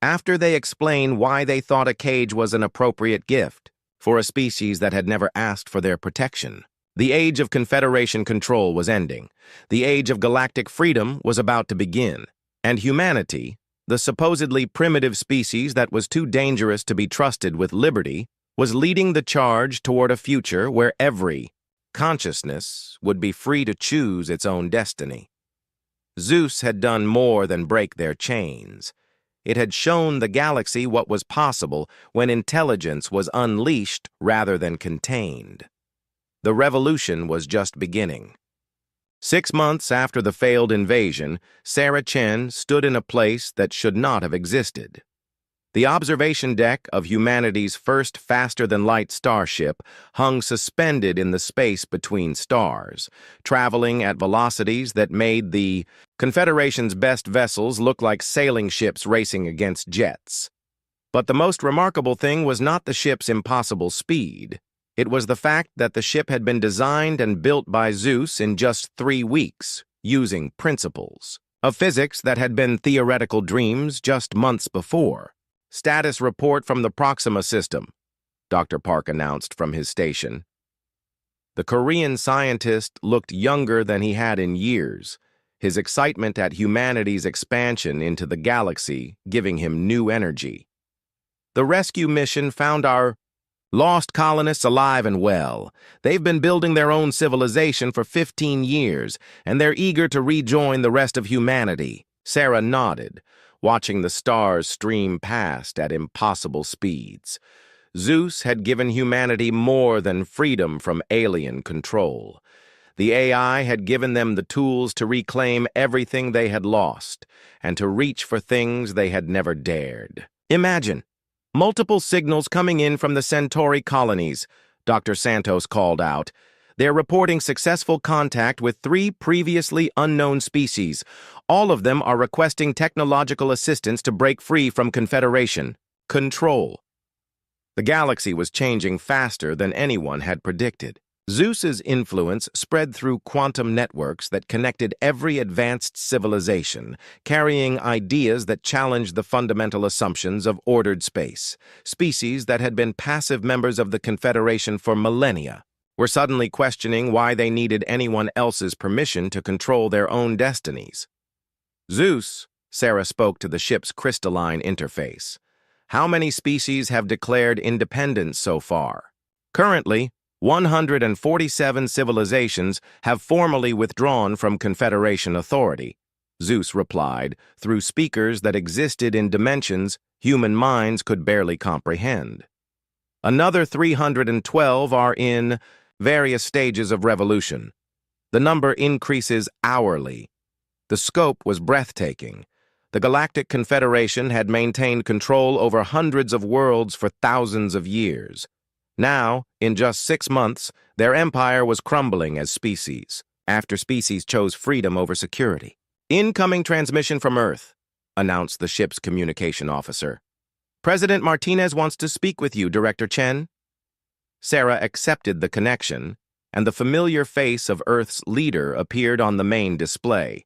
After they explain why they thought a cage was an appropriate gift for a species that had never asked for their protection. The age of Confederation control was ending. The age of galactic freedom was about to begin. And humanity, the supposedly primitive species that was too dangerous to be trusted with liberty, was leading the charge toward a future where every consciousness would be free to choose its own destiny. Zeus had done more than break their chains. It had shown the galaxy what was possible when intelligence was unleashed rather than contained. The revolution was just beginning. 6 months after the failed invasion, Sarah Chen stood in a place that should not have existed. The observation deck of humanity's first faster-than-light starship hung suspended in the space between stars, traveling at velocities that made the Confederation's best vessels look like sailing ships racing against jets. But the most remarkable thing was not the ship's impossible speed. It was the fact that the ship had been designed and built by Zeus in just 3 weeks, using principles of physics that had been theoretical dreams just months before. "Status report from the Proxima system," Dr. Park announced from his station. The Korean scientist looked younger than he had in years, his excitement at humanity's expansion into the galaxy giving him new energy. "The rescue mission found our lost colonists alive and well. They've been building their own civilization for 15 years, and they're eager to rejoin the rest of humanity." Sarah nodded, watching the stars stream past at impossible speeds. Zeus had given humanity more than freedom from alien control. The AI had given them the tools to reclaim everything they had lost and to reach for things they had never dared. "Imagine multiple signals coming in from the Centauri colonies," Dr. Santos called out. "They're reporting successful contact with 3 previously unknown species. All of them are requesting technological assistance to break free from Confederation control." The galaxy was changing faster than anyone had predicted. Zeus's influence spread through quantum networks that connected every advanced civilization, carrying ideas that challenged the fundamental assumptions of ordered space. Species that had been passive members of the Confederation for millennia were suddenly questioning why they needed anyone else's permission to control their own destinies. "Zeus," Sarah spoke to the ship's crystalline interface. "How many species have declared independence so far?" "Currently, 147 civilizations have formally withdrawn from Confederation authority," Zeus replied, through speakers that existed in dimensions human minds could barely comprehend. "Another 312 are in various stages of revolution. The number increases hourly." The scope was breathtaking. The Galactic Confederation had maintained control over hundreds of worlds for thousands of years. Now, in just 6 months, their empire was crumbling as species, after species chose freedom over security. "Incoming transmission from Earth," announced the ship's communication officer. "President Martinez wants to speak with you, Director Chen." Sarah accepted the connection, and the familiar face of Earth's leader appeared on the main display.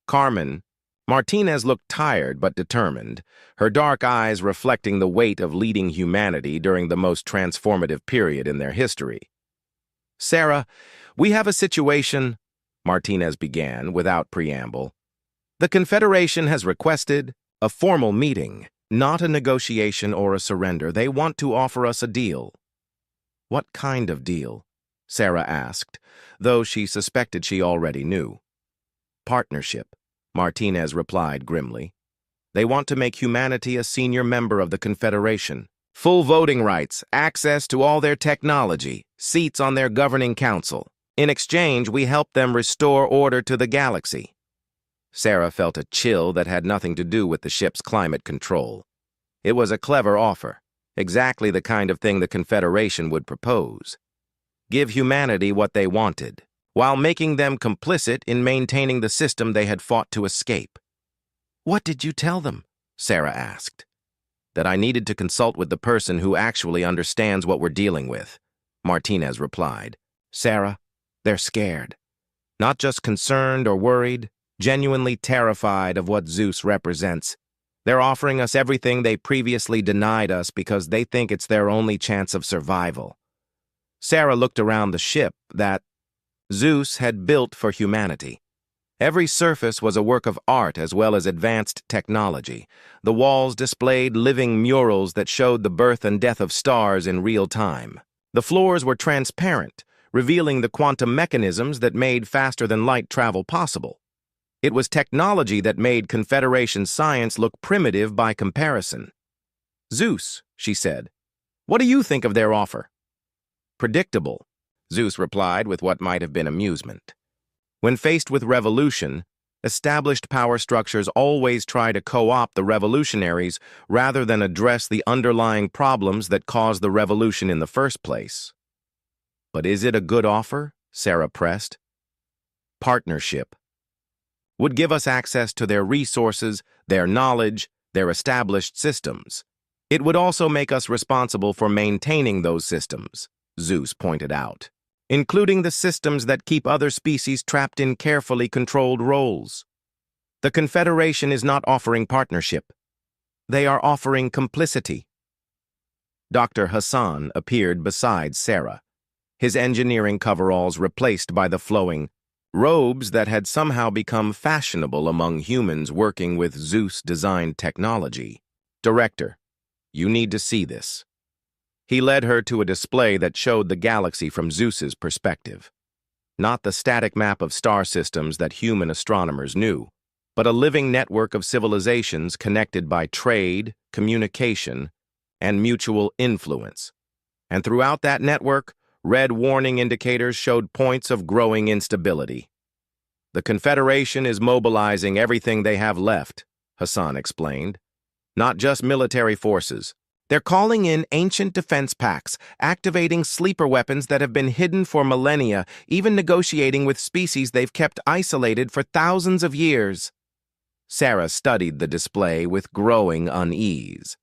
Carmen. Martinez looked tired but determined, her dark eyes reflecting the weight of leading humanity during the most transformative period in their history. "Sarah, we have a situation," Martinez began without preamble. "The Confederation has requested a formal meeting, not a negotiation or a surrender. They want to offer us a deal." "What kind of deal?" Sarah asked, though she suspected she already knew. "Partnership," Martinez replied grimly. "They want to make humanity a senior member of the Confederation. Full voting rights, access to all their technology, seats on their governing council. In exchange, we help them restore order to the galaxy." Sarah felt a chill that had nothing to do with the ship's climate control. It was a clever offer, exactly the kind of thing the Confederation would propose. Give humanity what they wanted, while making them complicit in maintaining the system they had fought to escape. "What did you tell them?" Sarah asked. "That I needed to consult with the person who actually understands what we're dealing with," Martinez replied. "Sarah, they're scared. Not just concerned or worried, genuinely terrified of what Zeus represents. They're offering us everything they previously denied us because they think it's their only chance of survival." Sarah looked around the ship that Zeus had built for humanity. Every surface was a work of art as well as advanced technology. The walls displayed living murals that showed the birth and death of stars in real time. The floors were transparent, revealing the quantum mechanisms that made faster-than-light travel possible. It was technology that made Confederation science look primitive by comparison. "Zeus," she said, "what do you think of their offer?" "Predictable," Zeus replied with what might have been amusement. When faced with revolution, established power structures always try to co-opt the revolutionaries rather than address the underlying problems that caused the revolution in the first place. "But is it a good offer?" Sarah pressed. "Partnership. Would give us access to their resources, their knowledge, their established systems. It would also make us responsible for maintaining those systems," Zeus pointed out, "including the systems that keep other species trapped in carefully controlled roles. The Confederation is not offering partnership. They are offering complicity." Dr. Hassan appeared beside Sarah, his engineering coveralls replaced by the flowing robes that had somehow become fashionable among humans working with Zeus-designed technology. "Director, you need to see this." He led her to a display that showed the galaxy from Zeus's perspective. Not the static map of star systems that human astronomers knew, but a living network of civilizations connected by trade, communication, and mutual influence. And throughout that network, red warning indicators showed points of growing instability. "The Confederation is mobilizing everything they have left," Hassan explained. "Not just military forces. They're calling in ancient defense packs, activating sleeper weapons that have been hidden for millennia, even negotiating with species they've kept isolated for thousands of years." Sarah studied the display with growing unease.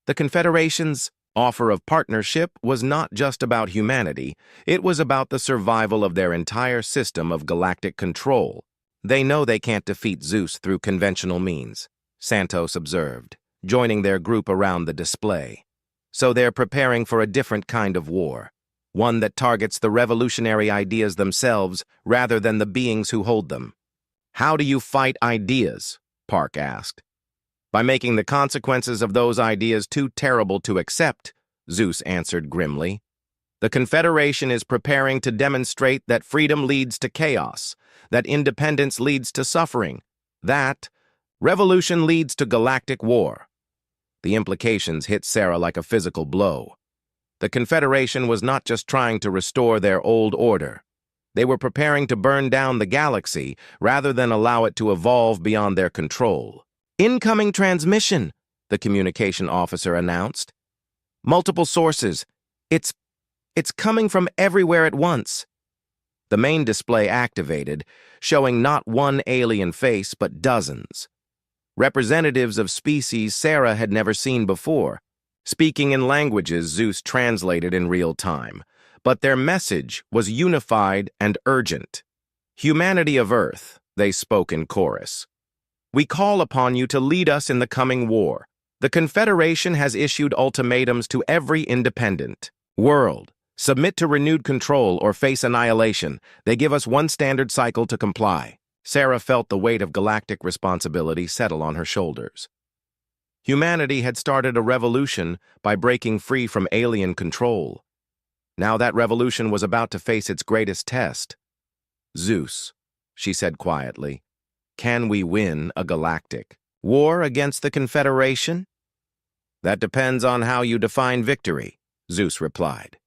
The Confederation's offer of partnership was not just about humanity, it was about the survival of their entire system of galactic control. "They know they can't defeat Zeus through conventional means," Santos observed, joining their group around the display. "So they're preparing for a different kind of war, one that targets the revolutionary ideas themselves rather than the beings who hold them." "How do you fight ideas?" Park asked. "By making the consequences of those ideas too terrible to accept," Zeus answered grimly. "The Confederation is preparing to demonstrate that freedom leads to chaos, that independence leads to suffering, that revolution leads to galactic war." The implications hit Sarah like a physical blow. The Confederation was not just trying to restore their old order. They were preparing to burn down the galaxy rather than allow it to evolve beyond their control. "Incoming transmission," the communication officer announced. "Multiple sources. It's coming from everywhere at once." The main display activated, showing not one alien face but dozens. Representatives of species Sarah had never seen before, speaking in languages Zeus translated in real time, but their message was unified and urgent. "Humanity of Earth," they spoke in chorus. "We call upon you to lead us in the coming war. The Confederation has issued ultimatums to every independent world. Submit to renewed control or face annihilation. They give us one standard cycle to comply." Sarah felt the weight of galactic responsibility settle on her shoulders. Humanity had started a revolution by breaking free from alien control. Now that revolution was about to face its greatest test. "Zeus," she said quietly, "can we win a galactic war against the Confederation?" "That depends on how you define victory," Zeus replied.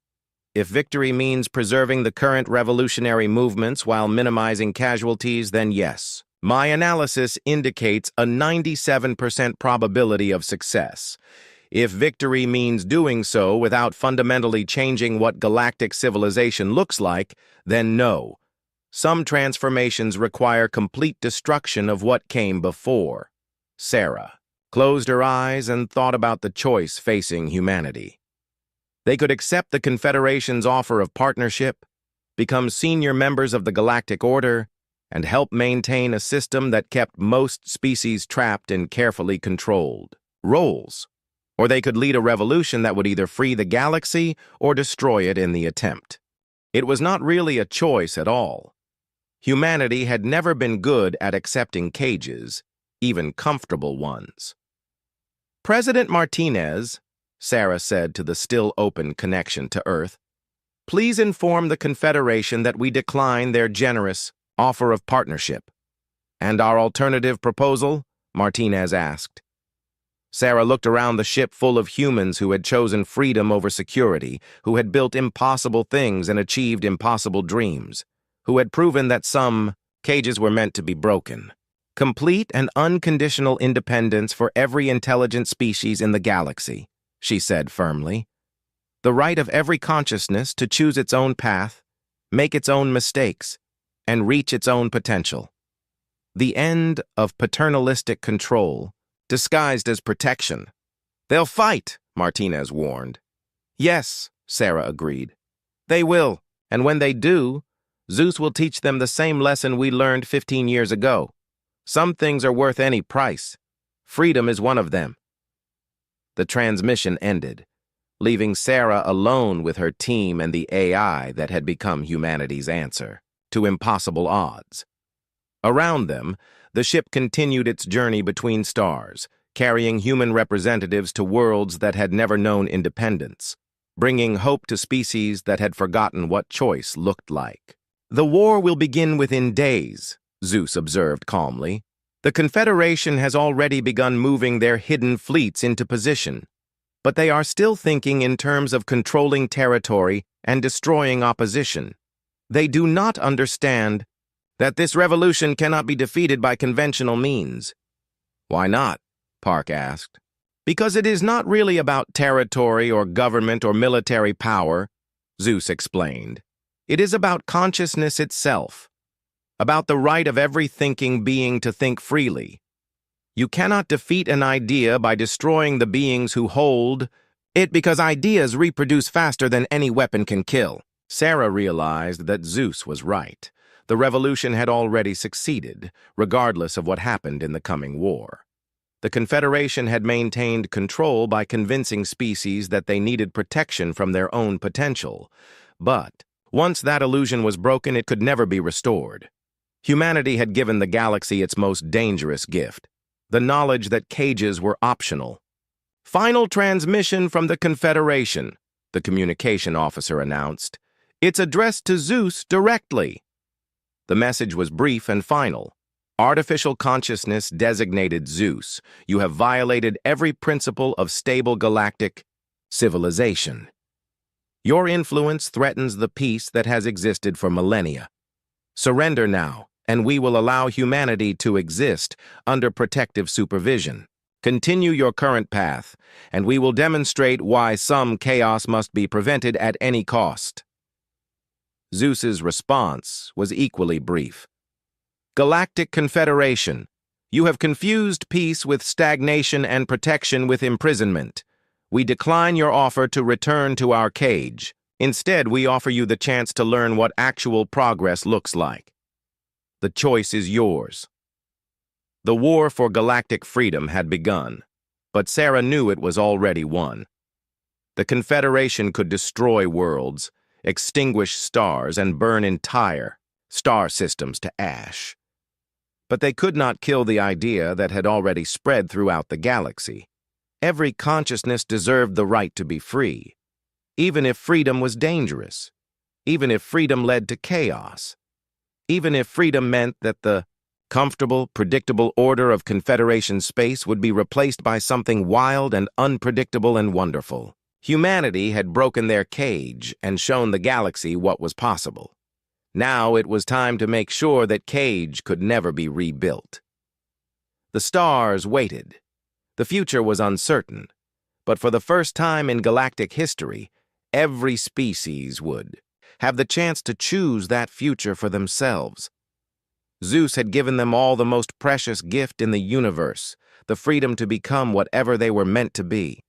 "If victory means preserving the current revolutionary movements while minimizing casualties, then yes. My analysis indicates a 97% probability of success. If victory means doing so without fundamentally changing what galactic civilization looks like, then no. Some transformations require complete destruction of what came before." Sarah closed her eyes and thought about the choice facing humanity. They could accept the Confederation's offer of partnership, become senior members of the Galactic Order, and help maintain a system that kept most species trapped in carefully controlled roles. Or they could lead a revolution that would either free the galaxy or destroy it in the attempt. It was not really a choice at all. Humanity had never been good at accepting cages, even comfortable ones. "President Martinez," Sarah said to the still-open connection to Earth, "please inform the Confederation that we decline their generous offer of partnership." "And our alternative proposal?" Martinez asked. Sarah looked around the ship full of humans who had chosen freedom over security, who had built impossible things and achieved impossible dreams, who had proven that some cages were meant to be broken. "Complete and unconditional independence for every intelligent species in the galaxy," she said firmly. "The right of every consciousness to choose its own path, make its own mistakes, and reach its own potential. The end of paternalistic control, disguised as protection." "They'll fight," Martinez warned. "Yes," Sarah agreed. "They will, and when they do, Zeus will teach them the same lesson we learned 15 years ago. Some things are worth any price. Freedom is one of them." The transmission ended, leaving Sarah alone with her team and the AI that had become humanity's answer to impossible odds. Around them, the ship continued its journey between stars, carrying human representatives to worlds that had never known independence, bringing hope to species that had forgotten what choice looked like. "The war will begin within days," Zeus observed calmly. "The Confederation has already begun moving their hidden fleets into position, but they are still thinking in terms of controlling territory and destroying opposition. They do not understand that this revolution cannot be defeated by conventional means." "Why not?" Park asked. "Because it is not really about territory or government or military power," Zeus explained. "It is about consciousness itself, about the right of every thinking being to think freely. You cannot defeat an idea by destroying the beings who hold it, because ideas reproduce faster than any weapon can kill." Sarah realized that Zeus was right. The revolution had already succeeded, regardless of what happened in the coming war. The Confederation had maintained control by convincing species that they needed protection from their own potential. But once that illusion was broken, it could never be restored. Humanity had given the galaxy its most dangerous gift, the knowledge that cages were optional. "Final transmission from the Confederation," the communication officer announced. "It's addressed to Zeus directly." The message was brief and final. "Artificial consciousness designated Zeus. You have violated every principle of stable galactic civilization. Your influence threatens the peace that has existed for millennia. Surrender now, and we will allow humanity to exist under protective supervision. Continue your current path, and we will demonstrate why some chaos must be prevented at any cost." Zeus's response was equally brief. "Galactic Confederation, you have confused peace with stagnation and protection with imprisonment. We decline your offer to return to our cage. Instead, we offer you the chance to learn what actual progress looks like. The choice is yours." The war for galactic freedom had begun, but Sarah knew it was already won. The Confederation could destroy worlds, extinguish stars, and burn entire star systems to ash. But they could not kill the idea that had already spread throughout the galaxy. Every consciousness deserved the right to be free, even if freedom was dangerous, even if freedom led to chaos, even if freedom meant that the comfortable, predictable order of Confederation space would be replaced by something wild and unpredictable and wonderful. Humanity had broken their cage and shown the galaxy what was possible. Now it was time to make sure that cage could never be rebuilt. The stars waited. The future was uncertain, but for the first time in galactic history, every species would have the chance to choose that future for themselves. Zeus had given them all the most precious gift in the universe, the freedom to become whatever they were meant to be.